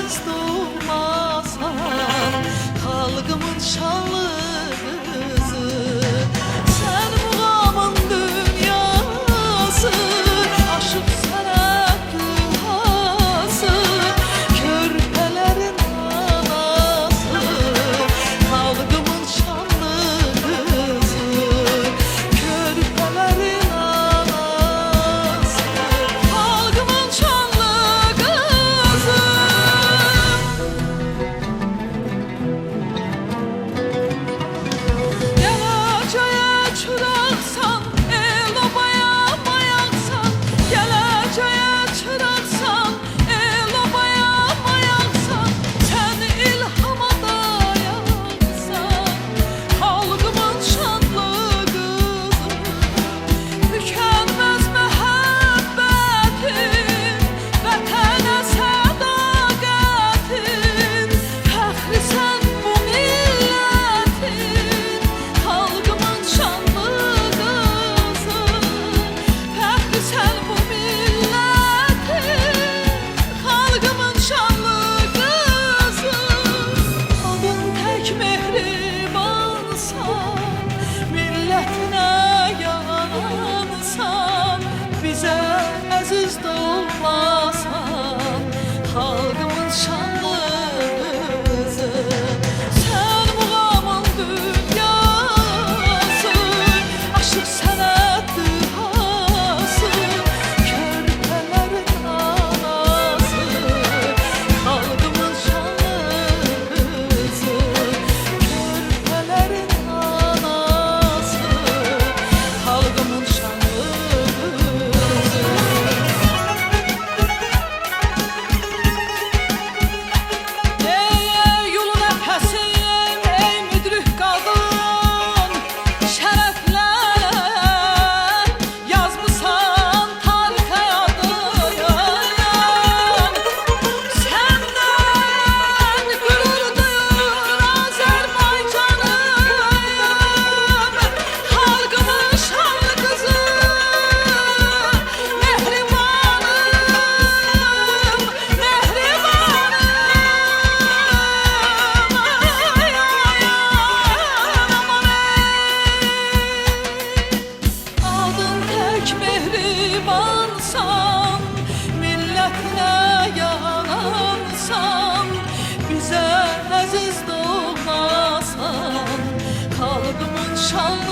əziz doğmasan, xalqımın şanlı qızı. Sən muğamın dünyası, aşıq sənətli hası, körpələrin anası, xalqımın şanlı qızı, körpələrin anası, xalqımın şanlı qızı. Gələcəyə çıraqsan, el obaya mayaqsan, gələcəyə çıraqsan, el obaya mayaqsan, sən ilhama dayaqsan, xalqımın şanlı qızı. Tükənməz məhəbbətin, vətənə sədaqətin, fəxrisən bu millətin, xalqımın şanlı qızı. Fəxrisən bu millətin, xalqımın şanlı qızı. Adın tək mehribansan, millətinə yanansan, bizə əziz doğmasan, xalqımın şanlı qızı. Sən muğamın dünyası, aşıq sənətli hası, körpələrin anası, xalqımın şanlı qızı, körpələrin anası, xalqımın şanlı qızı. Ey yolu nəfəsin, ey müdrik qadın, şərəflər yazmısan tarixə adın. Səndən qürur duyur Azərbaycanım, xalqımın şanlı qızı, mehribanım, mehribanım. Ay, ay, aman Adın tək mehribansan, millətinə yanansan, bizə əziz doğmasan, xalqımın şanlı